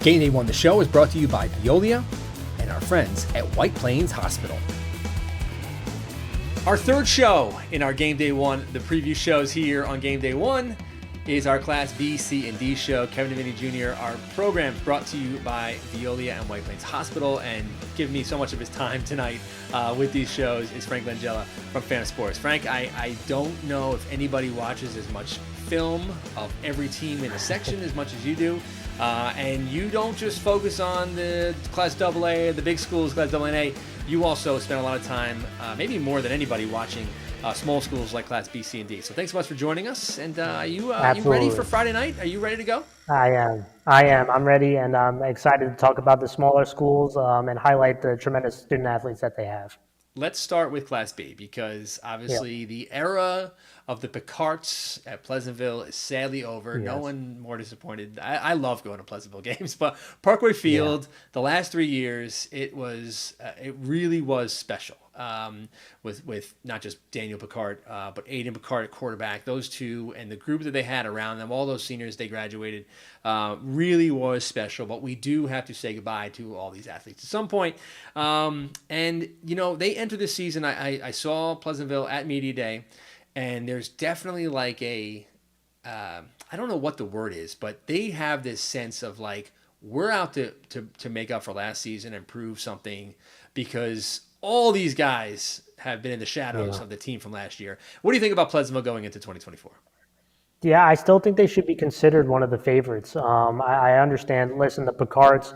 GameDay 1 The Show is brought to you by Veolia and our friends at White Plains Hospital. Our third show in our GameDay 1, the preview shows here on GameDay 1, is our Class B, C, and D show. Kevin DeVinny Jr., our program brought to you by Veolia and White Plains Hospital, and give me so much of his time tonight with these shows is Frank Langella from Fan of Sports. Frank, I don't know if anybody watches as much film of every team in a section as much as you do. And you don't just focus on the Class AA, the big schools, Class AA. You also spend a lot of time, maybe more than anybody, watching small schools like Class B, C, and D. So thanks so much for joining us. And you ready for Friday night? Are you ready to go? I am. I'm ready, and I'm excited to talk about the smaller schools and highlight the tremendous student athletes that they have. Let's start with Class B, because obviously the era of the Picards at Pleasantville is sadly over. Yes. No one more disappointed. I love going to Pleasantville games, but Parkway Field, the last 3 years, it really was special. With not just Daniel Picard, but Aiden Picard at quarterback. Those two and the group that they had around them, all those seniors they graduated, really was special. But we do have to say goodbye to all these athletes at some point. And, you know, they enter this season. I saw Pleasantville at Media Day, and there's definitely like I don't know what the word is, but they have this sense of like, we're out to make up for last season and prove something, because all these guys have been in the shadows of the team from last year. What do you think about Pleasantville going into 2024? Yeah, I still think they should be considered one of the favorites. I understand. Listen, the Picards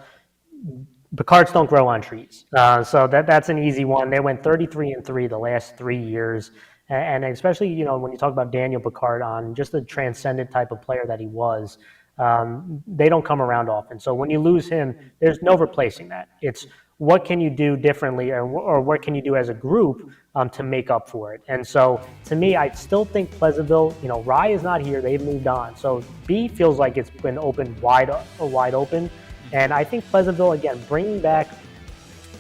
don't grow on trees. So that's an easy one. They went 33-3 the last 3 years. And especially, you know, when you talk about Daniel Picard on just the transcendent type of player that he was, they don't come around often. So when you lose him, there's no replacing that. It's what can you do differently, or what can you do as a group to make up for it? And so, to me, I still think Pleasantville, you know, Rye is not here. They've moved on. So B feels like it's been wide open. And I think Pleasantville, again, bringing back,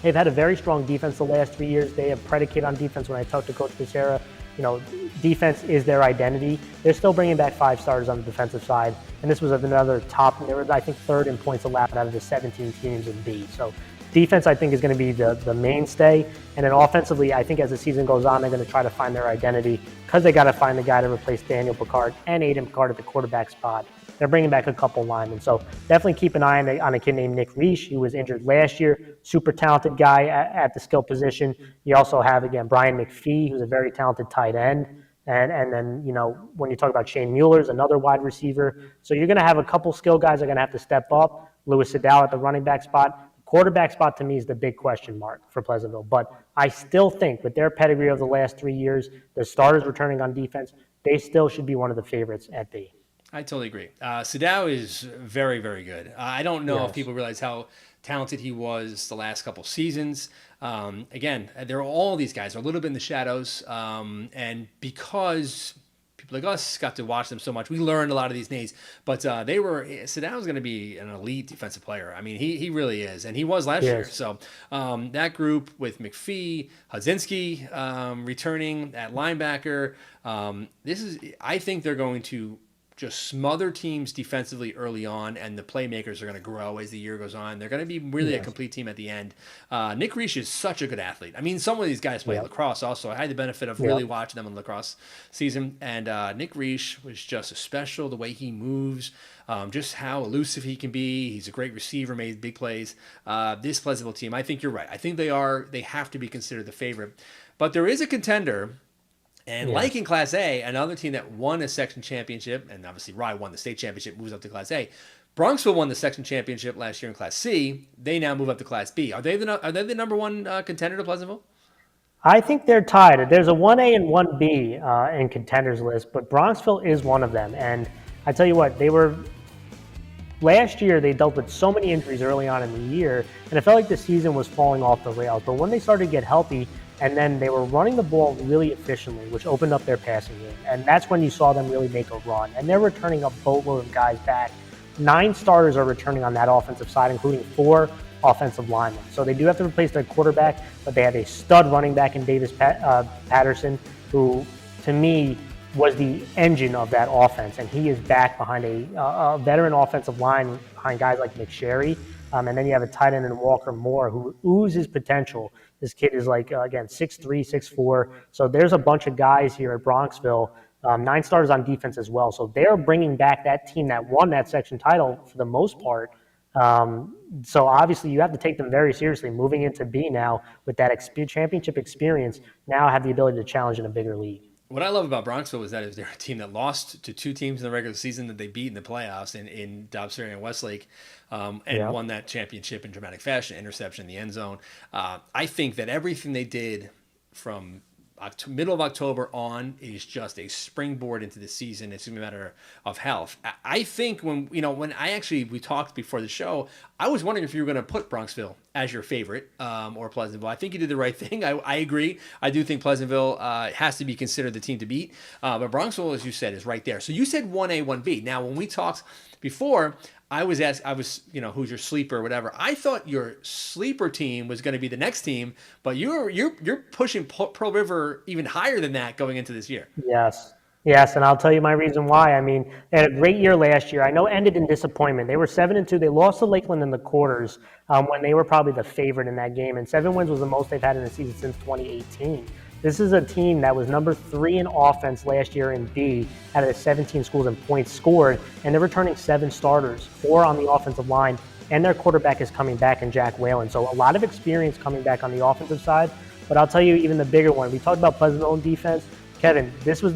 they've had a very strong defense the last 3 years. They have predicated on defense. When I talked to Coach Becerra, you know, defense is their identity. They're still bringing back 5 starters on the defensive side. And this was another top, they were, I think, third in points allowed out of the 17 teams in B. So defense, I think, is going to be the mainstay. And then offensively, I think as the season goes on, they're going to try to find their identity, because they got to find the guy to replace Daniel Picard and Aiden Picard at the quarterback spot. They're bringing back a couple linemen. So definitely keep an eye on a kid named Nick Reish. He was injured last year. Super talented guy at the skill position. You also have, again, Brian McPhee, who's a very talented tight end. And then, you know, when you talk about Shane Mueller's another wide receiver. So you're going to have a couple skill guys that are going to have to step up. Louis Sedal at the running back spot. Quarterback spot, to me, is the big question mark for Pleasantville. But I still think with their pedigree of the last 3 years, the starters returning on defense, they still should be one of the favorites at B. I totally agree. Sedao is very, very good. I don't know if people realize how talented he was the last couple seasons. Again, there are all these guys are a little bit in the shadows. And because people like us got to watch them so much, we learned a lot of these names. But Sedao is going to be an elite defensive player. I mean, he really is. And he was last year. So that group with McPhee, Hudzinski returning at linebacker, I think they're going to just smother teams defensively early on, and the playmakers are going to grow as the year goes on. They're going to be really a complete team at the end. Nick Reish is such a good athlete. I mean, some of these guys play lacrosse also. I had the benefit of really watching them in lacrosse season, and Nick Reish was just special, the way he moves, just how elusive he can be. He's a great receiver, made big plays. This Pleasantville team, I think you're right. I think they have to be considered the favorite. But there is a contender. And like in Class A, another team that won a section championship, and obviously Rye won the state championship, moves up to Class A. Bronxville won the section championship last year in Class C. They now move up to Class B. Are they the number one contender to Pleasantville? I think they're tied. There's a 1A and 1B in contenders list, but Bronxville is one of them. And I tell you what, last year they dealt with so many injuries early on in the year, and it felt like the season was falling off the rails. But when they started to get healthy, and then they were running the ball really efficiently, which opened up their passing game. And that's when you saw them really make a run. And they're returning a boatload of guys back. 9 starters are returning on that offensive side, including 4 offensive linemen. So they do have to replace their quarterback, but they have a stud running back in Davis Patterson, who, to me, was the engine of that offense, and he is back behind a veteran offensive line behind guys like McSherry, and then you have a tight end in Walker Moore who oozes potential. This kid is like again 6'3", 6'4". So there's a bunch of guys here at Bronxville, 9 starters on defense as well. So they're bringing back that team that won that section title for the most part. So obviously you have to take them very seriously. Moving into B now with that championship experience, now have the ability to challenge in a bigger league. What I love about Bronxville is that they're a team that lost to 2 teams in the regular season that they beat in the playoffs in Dobbs Ferry and Westlake, and won that championship in dramatic fashion, interception in the end zone. I think that everything they did from middle of October on is just a springboard into the season. It's a matter of health. I think when we talked before the show, I was wondering if you were going to put Bronxville as your favorite, or Pleasantville. I think you did the right thing. I agree. I do think Pleasantville has to be considered the team to beat. But Bronxville, as you said, is right there. So you said 1A, 1B. Now, when we talked before, I was who's your sleeper or whatever. I thought your sleeper team was going to be the next team, but you're pushing Pearl River even higher than that going into this year. Yes, and I'll tell you my reason why. I mean, they had a great year last year. I know it ended in disappointment. They were 7-2. They lost to Lakeland in the quarters when they were probably the favorite in that game, and 7 wins was the most they've had in the season since 2018. This is a team that was number 3 in offense last year in B out of the 17 schools in points scored, and they're returning 7 starters, 4 on the offensive line, and their quarterback is coming back in Jack Whalen. So a lot of experience coming back on the offensive side. But I'll tell you even the bigger one. We talked about Pleasantville defense. Kevin, this was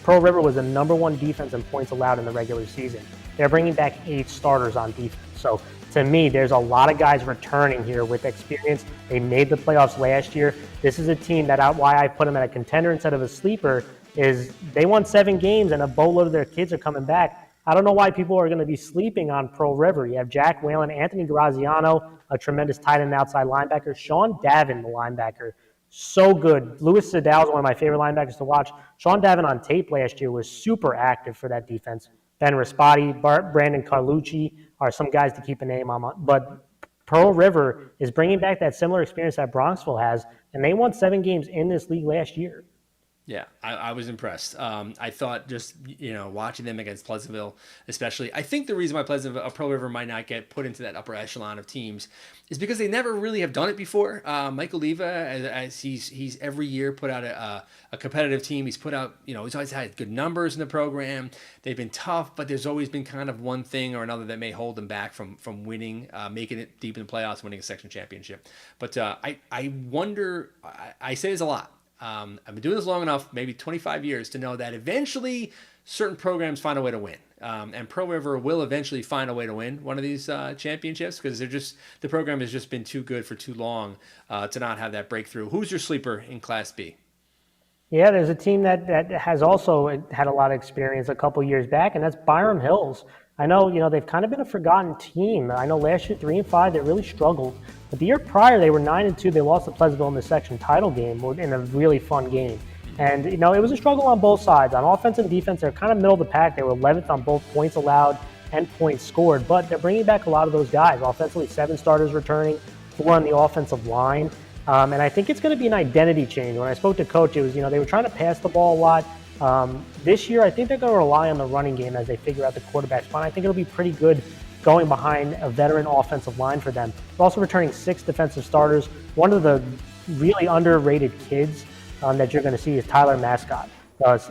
Pearl River was the number 1 defense in points allowed in the regular season. They're bringing back 8 starters on defense. So to me, there's a lot of guys returning here with experience. They made the playoffs last year. This is a team why I put them at a contender instead of a sleeper is they won 7 games and a boatload of their kids are coming back. I don't know why people are going to be sleeping on Pearl River. You have Jack Whalen, Anthony Graziano, a tremendous tight end outside linebacker, Sean Davin, the linebacker. So good. Louis Sedal is one of my favorite linebackers to watch. Sean Davin on tape last year was super active for that defense. Ben Rispati, Brandon Carlucci are some guys to keep a name on. But Pearl River is bringing back that similar experience that Bronxville has, and they won 7 games in this league last year. Yeah, I was impressed. I thought just, watching them against Pleasantville, especially, I think the reason why Pearl River might not get put into that upper echelon of teams is because they never really have done it before. Michael Leva, as he's every year put out a competitive team. He's put out, he's always had good numbers in the program. They've been tough, but there's always been kind of one thing or another that may hold them back from winning, making it deep in the playoffs, winning a section championship. But I wonder, I say this a lot. I've been doing this long enough, maybe 25 years, to know that eventually certain programs find a way to win. And Pearl River will eventually find a way to win one of these championships because the program has just been too good for too long to not have that breakthrough. Who's your sleeper in Class B? Yeah, there's a team that has also had a lot of experience a couple years back, and that's Byram Hills. I know, they've kind of been a forgotten team. I know last year 3-5, they really struggled. But the year prior, they were 9-2. They lost to Pleasantville in the section title game in a really fun game. And, it was a struggle on both sides. On offense and defense, they're kind of middle of the pack. They were 11th on both points allowed and points scored. But they're bringing back a lot of those guys. Offensively, 7 starters returning, 4 on the offensive line. And I think it's going to be an identity change. When I spoke to Coach, it was, they were trying to pass the ball a lot. This year, I think they're going to rely on the running game as they figure out the quarterback spot. I think it'll be pretty good going behind a veteran offensive line for them. They're also returning 6 defensive starters. One of the really underrated kids that you're going to see is Tyler Mascott.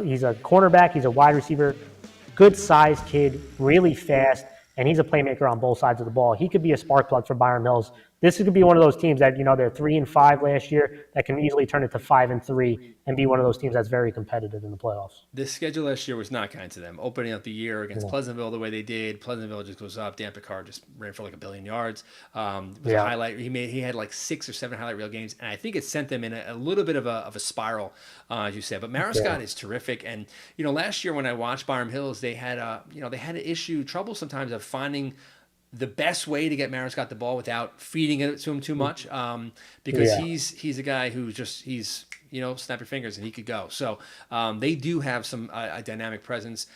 He's a cornerback. He's a wide receiver. Good-sized kid, really fast, and he's a playmaker on both sides of the ball. He could be a spark plug for Byram Hills. This could be one of those teams that, they're 3-5 last year that can easily turn it to 5-3 and be one of those teams that's very competitive in the playoffs. The schedule last year was not kind to them. Opening up the year against Pleasantville the way they did, Pleasantville just goes up. Dan Picard just ran for like 1 billion yards. A highlight. He had like 6 or 7 highlight reel games, and I think it sent them in a little bit of a spiral, as you said. But Marascott is terrific, and last year when I watched Byram Hills, they had trouble sometimes of finding the best way to get Marascott the ball without feeding it to him too much, because he's a guy who he's snap your fingers and he could go. So they do have some a dynamic presence.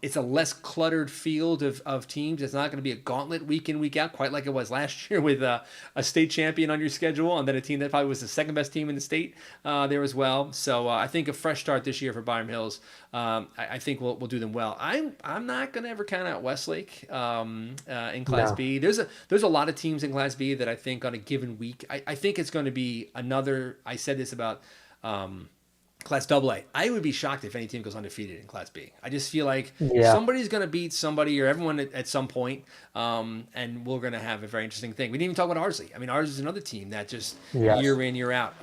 It's a less cluttered field of teams. It's not going to be a gauntlet week in, week out, quite like it was last year with a state champion on your schedule and then a team that probably was the second best team in the state there as well. So I think a fresh start this year for Byram Hills. I think we'll do them well. I'm not going to ever count out Westlake in Class B. There's a lot of teams in Class B that I think on a given week, I think it's going to be another. I said this about Class AA. I would be shocked if any team goes undefeated in Class B. I just feel like somebody's going to beat somebody or everyone at some point, and we're going to have a very interesting thing. We didn't even talk about Ardsley. I mean, Ardsley is another team that just year in, year out,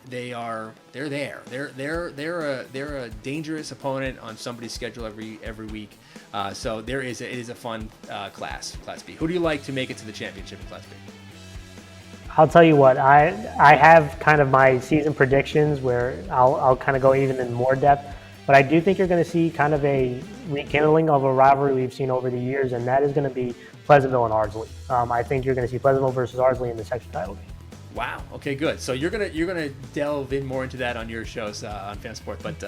they're there. They're a dangerous opponent on somebody's schedule every week. So it is a fun Class B. Who do you like to make it to the championship in Class B? I'll tell you what, I have kind of my season predictions where I'll kind of go even in more depth, but I do think you're going to see kind of a rekindling of a rivalry we've seen over the years, and that is going to be Pleasantville and Ardsley. I think you're going to see Pleasantville versus Ardsley in the section title game. Wow. Okay, good. So you're gonna delve in more into that on your shows on FanSport, but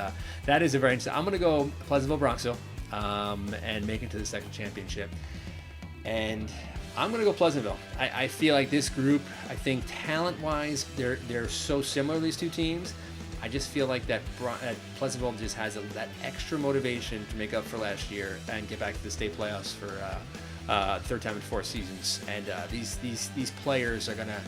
that is a very interesting. I'm gonna go Pleasantville, Bronxville, and make it to the second championship, and I'm going to go Pleasantville. I feel like this group, I think talent-wise, they're so similar, these two teams. I just feel like that Pleasantville just has that extra motivation to make up for last year and get back to the state playoffs for third time in 4 seasons. And these players are going to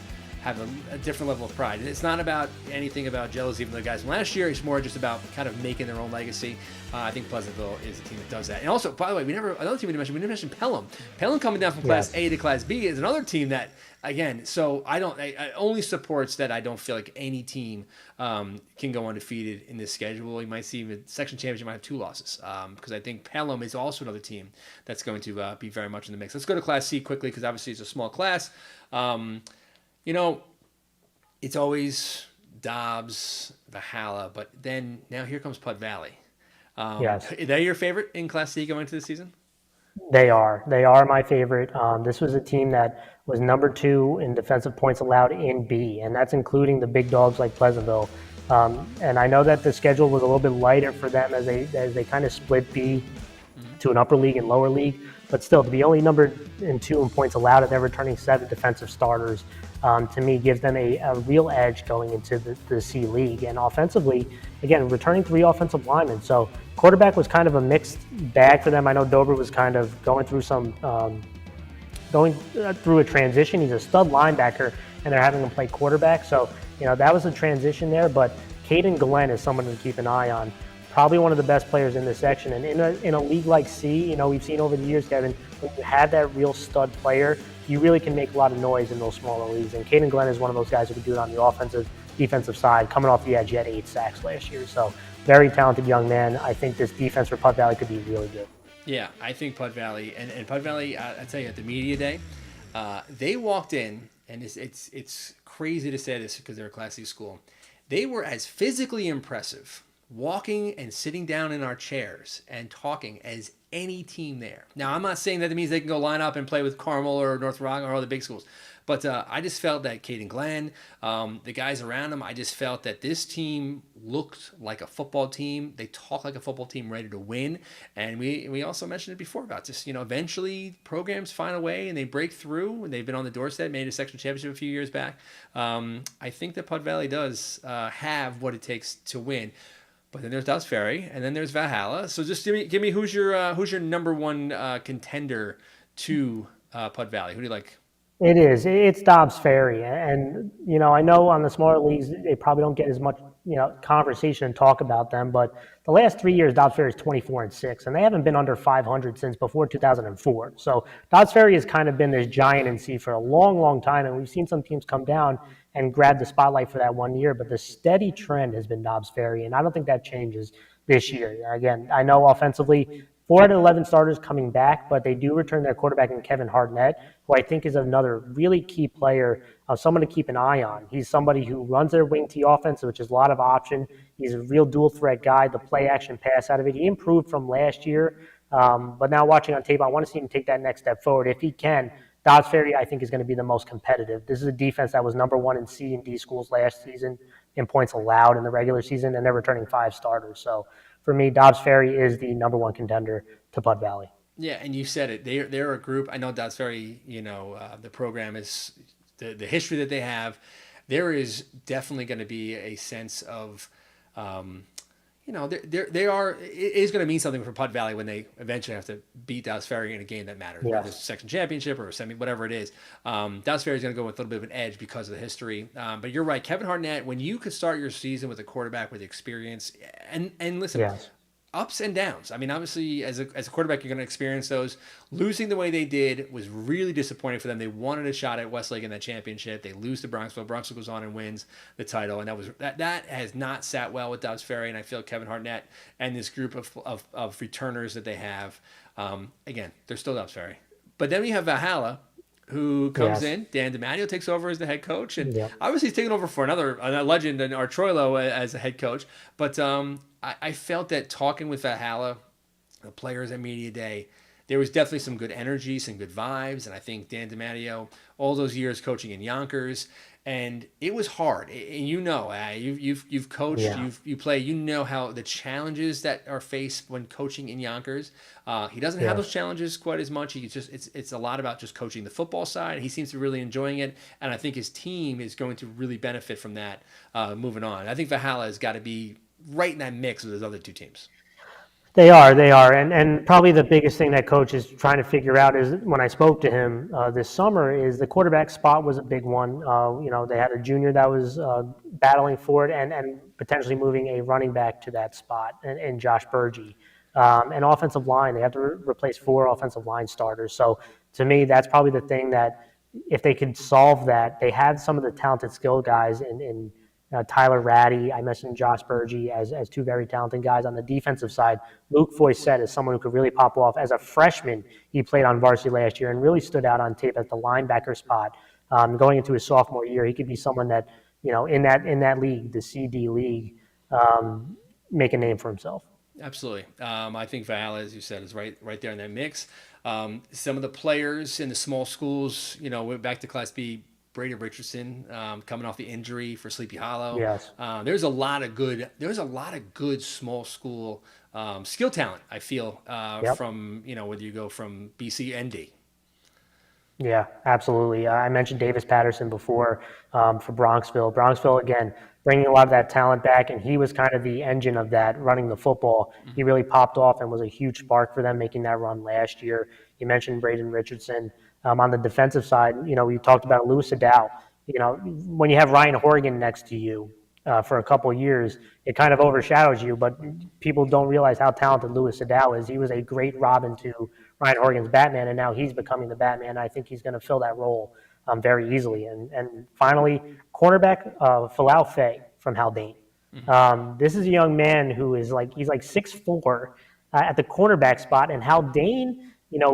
have a different level of pride. And it's not about anything about jealousy from the guys from last year. It's more just about kind of making their own legacy. I think Pleasantville is a team that does that. And also, by the way, another team we didn't mention Pelham. Pelham coming down from Class A to Class B is another team that, again, so I only supports that I don't feel like any team can go undefeated in this schedule. You might see even section championship might have 2 losses because I think Pelham is also another team that's going to be very much in the mix. Let's go to Class C quickly because obviously it's a small class. It's always Dobbs, Valhalla, but then now here comes Putnam Valley. Yes. Are they your favorite in Class C going into the season? They are. They are my favorite. This was a team that was number 2 in defensive points allowed in B, and that's including the big dogs like Pleasantville. And I know that the schedule was a little bit lighter for them as they kind of split B to an upper league and lower league, but still to be only number 2 in points allowed and they're returning 7 defensive starters, to me gives them a real edge going into the C League. And offensively, again, returning 3 offensive linemen. So quarterback was kind of a mixed bag for them. I know Dober was kind of going through a transition. He's a stud linebacker, and they're having him play quarterback. So, that was a transition there. But Caden Glenn is someone to keep an eye on. Probably one of the best players in this section. And in a league like C, we've seen over the years, Kevin, when you have that real stud player, you really can make a lot of noise in those smaller leagues. And Caden Glenn is one of those guys who can do it on the offensive, defensive side. Coming off the edge, he had 8 sacks last year. So very talented young man. I think this defense for Putnam Valley could be really good. Yeah, I think Putnam Valley, and Putnam Valley, I tell you, at the media day, they walked in, and it's crazy to say this because they're a Class C school. They were as physically impressive walking and sitting down in our chairs and talking as any team there. Now, I'm not saying that it means they can go line up and play with Carmel or North Rock or all the big schools, but I just felt that Caden Glenn, the guys around him, I just felt that this team looked like a football team. They talk like a football team ready to win. And we also mentioned it before about just, eventually programs find a way and they break through, and they've been on the doorstep, made a section championship a few years back. I think that Putnam Valley does have what it takes to win. But then there's Dobbs Ferry, and then there's Valhalla. So just give me who's your number 1 contender to Putnam Valley? Who do you like? It's Dobbs Ferry, and I know on the smaller leagues they probably don't get as much conversation and talk about them, but the last 3 years Dobbs Ferry is 24-6, and they haven't been under 500 since before 2004. So Dobbs Ferry has kind of been this giant in C for a long, long time, and we've seen some teams come down and grab the spotlight for that 1 year, but the steady trend has been Dobbs Ferry, and I don't think that changes this year. Again, I know offensively 4 out of 11 starters coming back, but they do return their quarterback in Kevin Hartnett, who I think is another really key player, someone to keep an eye on. He's somebody who runs their wing T offense, which is a lot of option. He's a real dual threat guy, the play action pass out of it. He improved from last year, but now watching on tape, I want to see him take that next step forward. If he can, Dobbs Ferry, I think, is going to be the most competitive. This is a defense that was number 1 in C and D schools last season. in points allowed in the regular season, and they're returning 5 starters. So for me, Dobbs Ferry is the number one contender to Putt Valley. Yeah, and you said it. They're a group. I know Dobbs Ferry. The program is the history that they have. There is definitely going to be a sense of, they are. It is going to mean something for Putt Valley when they eventually have to beat Dobbs Ferry in a game that matters, whether it's a section championship or a semi, whatever it is. Dobbs Ferry is going to go with a little bit of an edge because of the history. But you're right, Kevin Hartnett. When you could start your season with a quarterback with experience, and listen. Yes. Ups and downs. I mean, obviously, as a quarterback, you're going to experience those. Losing the way they did was really disappointing for them. They wanted a shot at Westlake in that championship. They lose to Bronxville. Bronxville goes on and wins the title, and that has not sat well with Dobbs Ferry. And I feel Kevin Hartnett and this group of returners that they have, again, they're still Dobbs Ferry. But then we have Valhalla, who comes in. Dan DiMatteo takes over as the head coach, and obviously he's taking over for another legend, and Troilo as the head coach. But I felt that talking with Valhalla, the players at Media Day, there was definitely some good energy, some good vibes, and I think Dan DiMatteo, all those years coaching in Yonkers, and it was hard. And you've coached, you play, you know how the challenges that are faced when coaching in Yonkers. He doesn't have those challenges quite as much. It's a lot about just coaching the football side. He seems to be really enjoying it, and I think his team is going to really benefit from that moving on. I think Valhalla has got to be right in that mix with those other two teams. They are. And probably the biggest thing that coach is trying to figure out is, when I spoke to him this summer, is the quarterback spot was a big one. They had a junior that was battling for it, and potentially moving a running back to that spot, and Josh Burgee. And offensive line, they have to replace 4 offensive line starters. So to me, that's probably the thing that, if they could solve that, they have some of the talented skill guys in Tyler Ratty, I mentioned Josh Burgee as 2 very talented guys. On the defensive side, Luke Foyset is someone who could really pop off. As a freshman, he played on varsity last year and really stood out on tape at the linebacker spot. Going into his sophomore year, he could be someone that, in that league, the CD league, make a name for himself. Absolutely. I think Valhalla, as you said, is right there in that mix. Some of the players in the small schools, went back to Class B. Brady Richardson coming off the injury for Sleepy Hollow. Yes. There's a lot of good small school skill talent, I feel, from whether you go from BC and D. Yeah, absolutely. I mentioned Davis Patterson before for Bronxville. Bronxville, again, bringing a lot of that talent back, and he was kind of the engine of that, running the football. Mm-hmm. He really popped off and was a huge spark for them making that run last year. You mentioned Braden Richardson. On the defensive side, we talked about Louis Adow. When you have Ryan Horgan next to you for a couple of years, it kind of overshadows you, but people don't realize how talented Louis Adow is. He was a great Robin to Ryan Horgan's Batman, and now he's becoming the Batman. I think he's going to fill that role very easily. And finally, cornerback Falau Faye from Haldane. Mm-hmm. This is a young man who is he's 6'4" at the cornerback spot, and Haldane,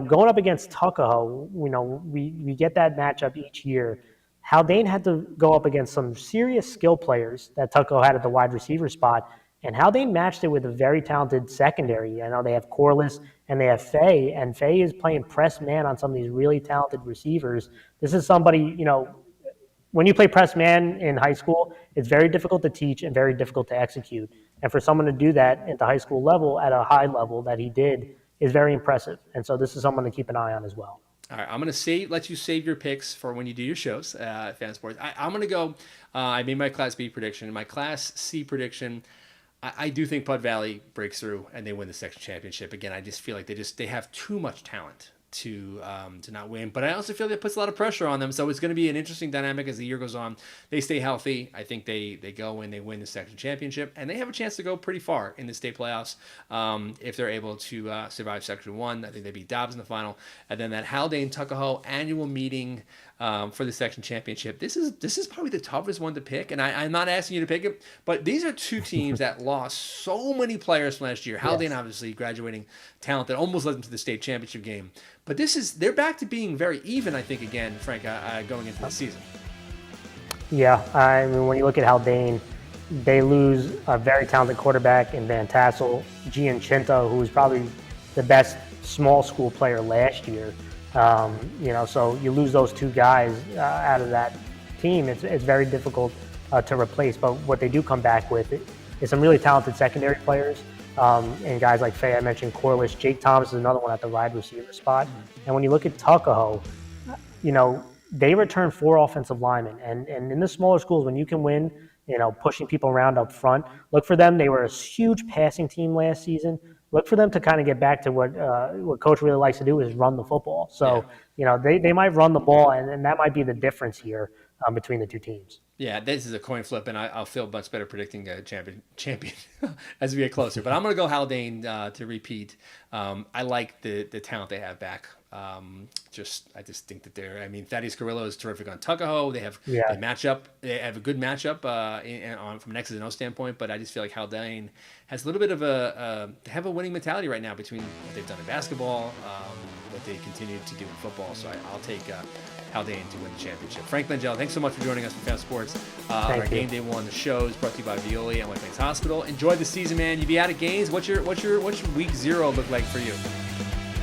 going up against Tuckahoe, we get that matchup each year. Haldane had to go up against some serious skill players that Tuckahoe had at the wide receiver spot, and Haldane matched it with a very talented secondary. They have Corliss and they have Faye, and Faye is playing press man on some of these really talented receivers. This is somebody, when you play press man in high school, it's very difficult to teach and very difficult to execute. And for someone to do that at the high school level, at a high level that he did, is very impressive. And so this is someone to keep an eye on as well. All right, I'm going to let you save your picks for when you do your shows, Fan Sports. I'm going to go, I made my Class B prediction. My Class C prediction, I do think Putt Valley breaks through and they win the section championship. Again, I just feel like they have too much talent to not win. But I also feel that it puts a lot of pressure on them. So it's going to be an interesting dynamic as the year goes on. They stay healthy. I think they go and they win the section championship. And they have a chance to go pretty far in the state playoffs if they're able to survive Section 1. I think they beat Dobbs in the final. And then that Haldane-Tuckahoe annual meeting for the section championship. This is probably the toughest one to pick. And I'm not asking you to pick it. But these are two teams that lost so many players from last year. Haldane, obviously, graduating talent that almost led them to the state championship game. But they're back to being very even, I think, again, Frank, going into the season. Yeah, I mean, when you look at Haldane, they lose a very talented quarterback in Van Tassel, Giancinto, who was probably the best small school player last year. So you lose those two guys out of that team. It's very difficult to replace. But what they do come back with is some really talented secondary players. And guys like Faye, I mentioned Corliss. Jake Thomas is another one at the wide receiver spot. And when you look at Tuckahoe, they return 4 offensive linemen. And in the smaller schools, when you can win, pushing people around up front, look for them. They were a huge passing team last season. Look for them to kind of get back to what Coach really likes to do is run the football. So, they might run the ball, and that might be the difference here between the two teams. Yeah, this is a coin flip, and I'll feel much better predicting a champion as we get closer. But I'm going to go Haldane to repeat. I like the talent they have back. I just think that Thaddeus Carrillo is terrific on Tuckahoe. They have a matchup. They have a good matchup from an X's and O standpoint. But I just feel like Haldane has a little bit of they have a winning mentality right now between what they've done in basketball, what they continue to do in football. So I'll take Haldane to win the championship. Frank Langella, thanks so much for joining us for Fan Sports. On our Game Day 1, the show is brought to you by Veolia and White Plains Hospital. Enjoy the season, man. You be out of games. What's your week 0 look like for you?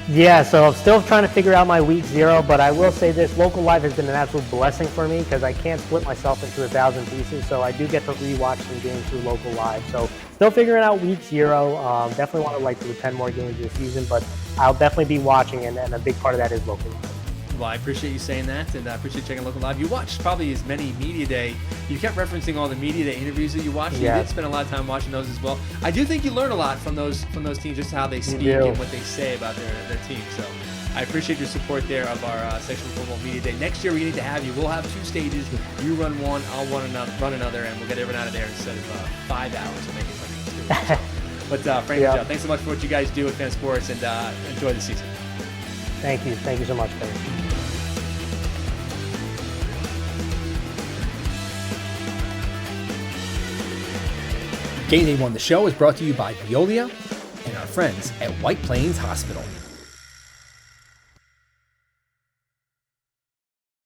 Yeah, so I'm still trying to figure out my week 0, but I will say this: Local Live has been an absolute blessing for me because I can't split myself into 1,000 pieces, so I do get to rewatch some games through Local Live. So still figuring out week 0. Definitely want to like to 10 more games this season, but I'll definitely be watching, and a big part of that is Local Live. Well, I appreciate you saying that, and I appreciate checking Local Live. You watched probably as many Media Day. You kept referencing all the Media Day interviews that you watched. Yeah. You did spend a lot of time watching those as well. I do think you learn a lot from those teams, just how they speak and what they say about their team. So I appreciate your support there of our Sectional Football Media Day. Next year, we need to have you. We'll have 2 stages. You run one, I'll run another, and we'll get everyone out of there instead of 5 hours. We'll make it funny. But Frank and Joe, thanks so much for what you guys do at Fan Sports, and enjoy the season. Thank you. Thank you so much, Barry. GameDay 1, the show, is brought to you by Veolia and our friends at White Plains Hospital.